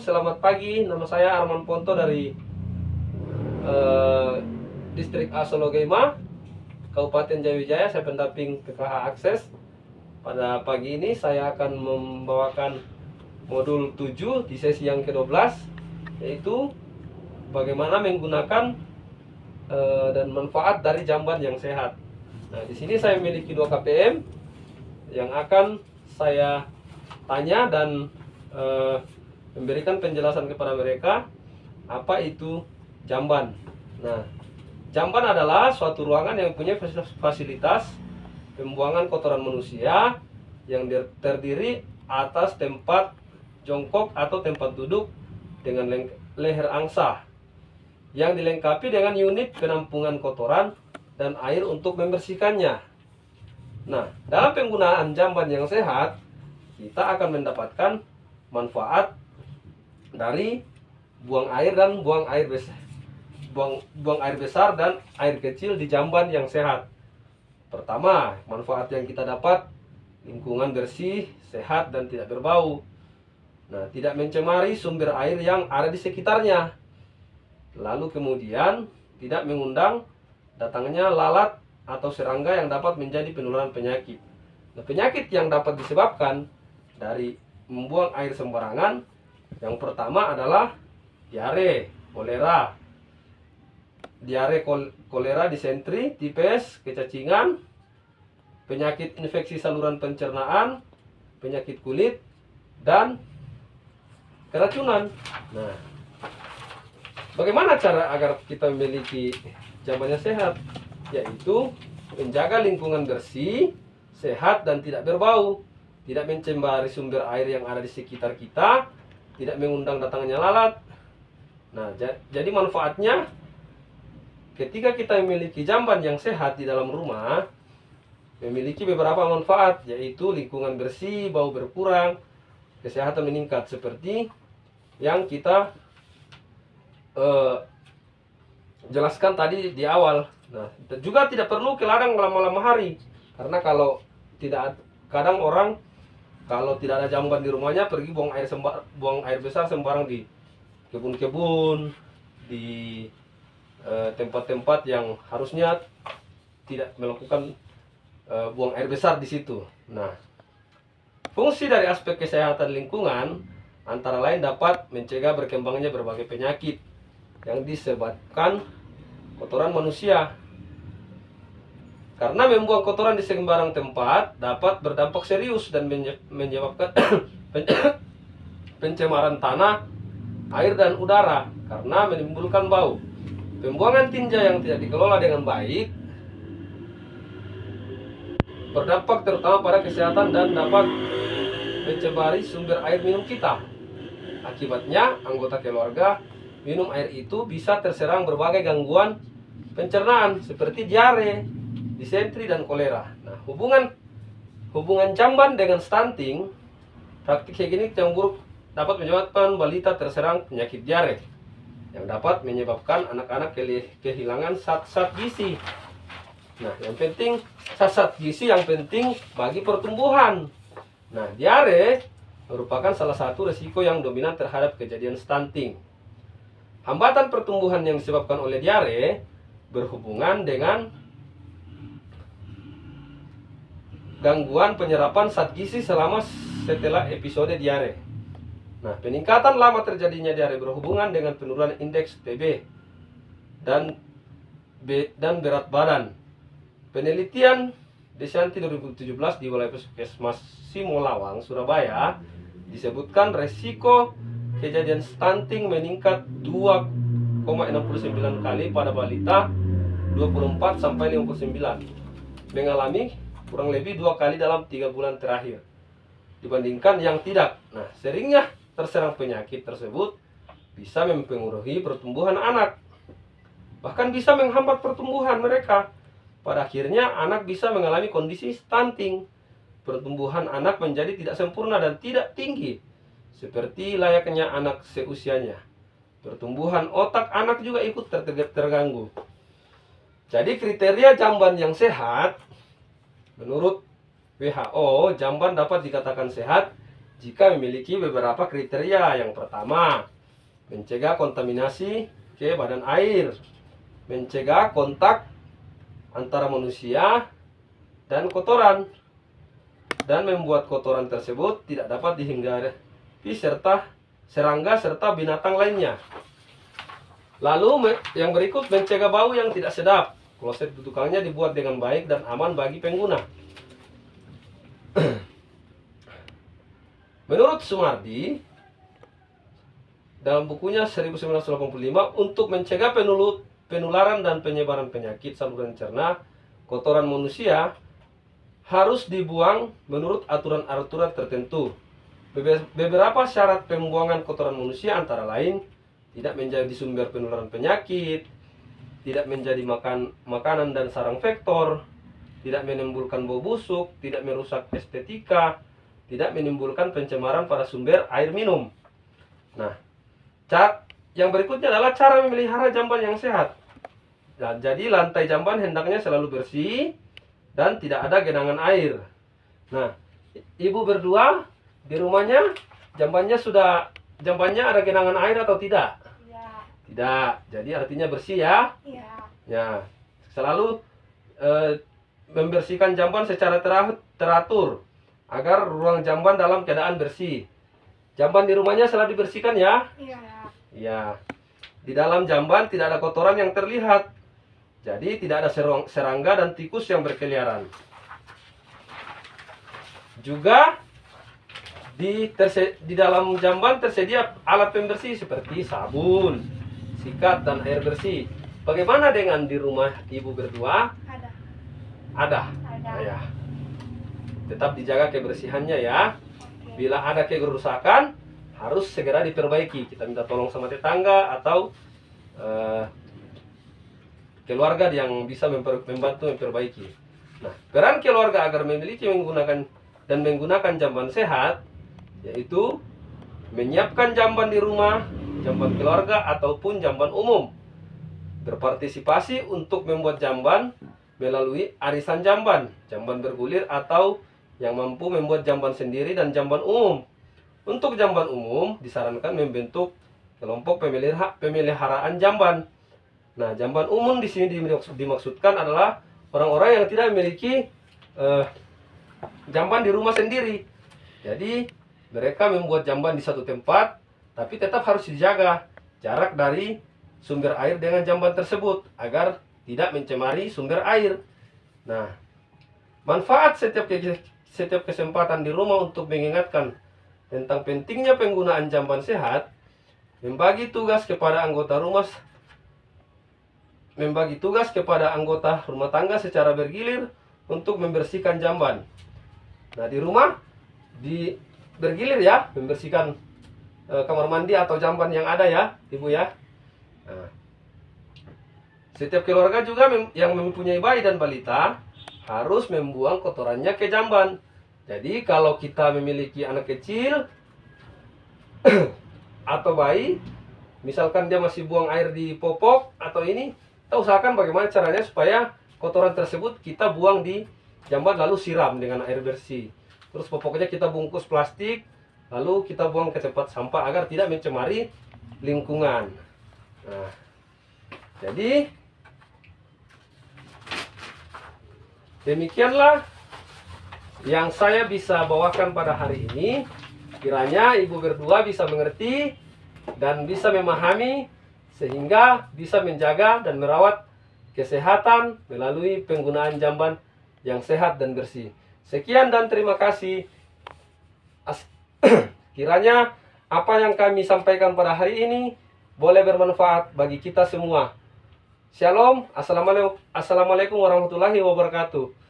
selamat pagi. Nama saya Arman Ponto dari Distrik A Solo Gema, Kabupaten Jayawijaya. Saya pendamping PKH Akses. Pada pagi ini saya akan membawakan modul 7 di sesi yang ke-12, yaitu bagaimana menggunakan dan manfaat dari jamban yang sehat. Nah, di sini saya memiliki 2 KPM yang akan saya tanya dan memberikan penjelasan kepada mereka apa itu jamban. Nah, jamban adalah suatu ruangan yang punya fasilitas pembuangan kotoran manusia yang terdiri atas tempat jongkok atau tempat duduk dengan leher angsa yang dilengkapi dengan unit penampungan kotoran dan air untuk membersihkannya. Nah, dalam penggunaan jamban yang sehat, kita akan mendapatkan manfaat dari buang air dan buang air besar dan air kecil di jamban yang sehat. Pertama, manfaat yang kita dapat, lingkungan bersih, sehat dan tidak berbau. Nah, tidak mencemari sumber air yang ada di sekitarnya. Lalu kemudian tidak mengundang datangnya lalat atau serangga yang dapat menjadi penularan penyakit. Nah, penyakit yang dapat disebabkan dari membuang air sembarangan, yang pertama adalah diare, kolera. Diare, kolera, disentri, tipes, kecacingan, penyakit infeksi saluran pencernaan, penyakit kulit, dan keracunan. Nah, bagaimana cara agar kita memiliki jamban yang sehat? Yaitu menjaga lingkungan bersih, sehat, dan tidak berbau. Tidak mencemari sumber air yang ada di sekitar kita, tidak mengundang datangnya lalat. Nah, jadi manfaatnya, ketika kita memiliki jamban yang sehat di dalam rumah, memiliki beberapa manfaat, yaitu lingkungan bersih, bau berkurang, kesehatan meningkat, seperti yang kita jelaskan tadi di awal. Nah, juga tidak perlu ke ladang malam-malam hari, karena kalau tidak, kadang orang kalau tidak ada jamban di rumahnya pergi buang air besar sembarang di kebun-kebun, di tempat-tempat yang harusnya tidak melakukan buang air besar di situ. Nah, fungsi dari aspek kesehatan lingkungan antara lain dapat mencegah berkembangnya berbagai penyakit yang disebabkan kotoran manusia. Karena membuang kotoran di sembarang tempat dapat berdampak serius dan menyebabkan pencemaran tanah, air, dan udara karena menimbulkan bau. Pembuangan tinja yang tidak dikelola dengan baik berdampak terutama pada kesehatan dan dapat mencemari sumber air minum kita. Akibatnya, anggota keluarga minum air itu bisa terserang berbagai gangguan pencernaan seperti diare, disentri, dan kolera. Nah, hubungan jamban dengan stunting, praktik higienik yang buruk dapat menyebabkan balita terserang penyakit diare yang dapat menyebabkan anak-anak kehilangan zat-zat gizi. Nah, yang penting zat-zat gizi yang penting bagi pertumbuhan. Nah, diare merupakan salah satu risiko yang dominan terhadap kejadian stunting. Hambatan pertumbuhan yang disebabkan oleh diare berhubungan dengan gangguan penyerapan zat gizi setelah episode diare. Nah, peningkatan lama terjadinya diare berhubungan dengan penurunan indeks TB dan berat badan. Penelitian Desanti 2017 di Wilayah Puskesmas Simolawang, Surabaya, disebutkan resiko kejadian stunting meningkat 2,69 kali pada balita 24 sampai 59, mengalami kurang lebih 2 kali dalam 3 bulan terakhir dibandingkan yang tidak. Nah, seringnya terserang penyakit tersebut bisa mempengaruhi pertumbuhan anak, bahkan bisa menghambat pertumbuhan mereka. Pada akhirnya anak bisa mengalami kondisi stunting. Pertumbuhan anak menjadi tidak sempurna dan tidak tinggi seperti layaknya anak seusianya. Pertumbuhan otak anak juga ikut terganggu. Jadi kriteria jamban yang sehat menurut WHO, jamban dapat dikatakan sehat jika memiliki beberapa kriteria. Yang pertama, mencegah kontaminasi ke badan air, mencegah kontak antara manusia dan kotoran, dan membuat kotoran tersebut tidak dapat dihindari serta serangga serta binatang lainnya. Lalu yang berikut, mencegah bau yang tidak sedap. Kloset tukangnya dibuat dengan baik dan aman bagi pengguna. Menurut Sumardi, dalam bukunya 1985, untuk mencegah penularan dan penyebaran penyakit saluran cerna, kotoran manusia harus dibuang menurut aturan-aturan tertentu. Beberapa syarat pembuangan kotoran manusia antara lain tidak menjadi sumber penularan penyakit, tidak menjadi makanan dan sarang vektor, tidak menimbulkan bau busuk, tidak merusak estetika, tidak menimbulkan pencemaran pada sumber air minum. Nah, yang berikutnya adalah cara memelihara jamban yang sehat. Nah, jadi lantai jamban hendaknya selalu bersih dan tidak ada genangan air. Nah, ibu berdua di rumahnya jambannya ada genangan air atau tidak? Tidak. Jadi artinya bersih ya? Iya. Ya, selalu membersihkan jamban secara teratur agar ruang jamban dalam keadaan bersih. Jamban di rumahnya selalu dibersihkan ya? Iya. Iya. Di dalam jamban tidak ada kotoran yang terlihat. Jadi tidak ada serangga dan tikus yang berkeliaran. Juga di dalam jamban tersedia alat pembersih seperti sabun, sikat, dan air bersih. Bagaimana dengan di rumah ibu berdua? Ada. Ya. Tetap dijaga kebersihannya ya. Bila ada kerusakan, harus segera diperbaiki. Kita minta tolong sama tetangga atau keluarga yang bisa membantu memperbaiki. Nah, peran keluarga agar menggunakan jamban sehat, yaitu menyiapkan jamban di rumah, jamban keluarga, ataupun jamban umum. Berpartisipasi untuk membuat jamban melalui arisan jamban, jamban bergulir, atau yang mampu membuat jamban sendiri dan jamban umum. Untuk jamban umum, disarankan membentuk kelompok pemeliharaan jamban. Nah, jamban umum di sini dimaksudkan adalah orang-orang yang tidak memiliki jamban di rumah sendiri. Jadi, mereka membuat jamban di satu tempat, tapi tetap harus dijaga jarak dari sumber air dengan jamban tersebut agar tidak mencemari sumber air. Nah, manfaat setiap kesempatan di rumah untuk mengingatkan tentang pentingnya penggunaan jamban sehat, membagi tugas kepada anggota rumah tangga secara bergilir untuk membersihkan jamban. Nah, di rumah bergilir ya, membersihkan kamar mandi atau jamban yang ada ya, ibu ya. Nah, setiap keluarga juga yang mempunyai bayi dan balita harus membuang kotorannya ke jamban. Jadi kalau kita memiliki anak kecil atau bayi, misalkan dia masih buang air di popok atau ini, kita usahakan bagaimana caranya supaya kotoran tersebut kita buang di jamban lalu siram dengan air bersih. Terus popoknya kita bungkus plastik, lalu kita buang ke tempat sampah agar tidak mencemari lingkungan. Nah, jadi demikianlah yang saya bisa bawakan pada hari ini. Kiranya ibu berdua bisa mengerti dan bisa memahami, sehingga bisa menjaga dan merawat kesehatan melalui penggunaan jamban yang sehat dan bersih. Sekian dan terima kasih. Kiranya apa yang kami sampaikan pada hari ini boleh bermanfaat bagi kita semua. Shalom. Assalamualaikum warahmatullahi wabarakatuh.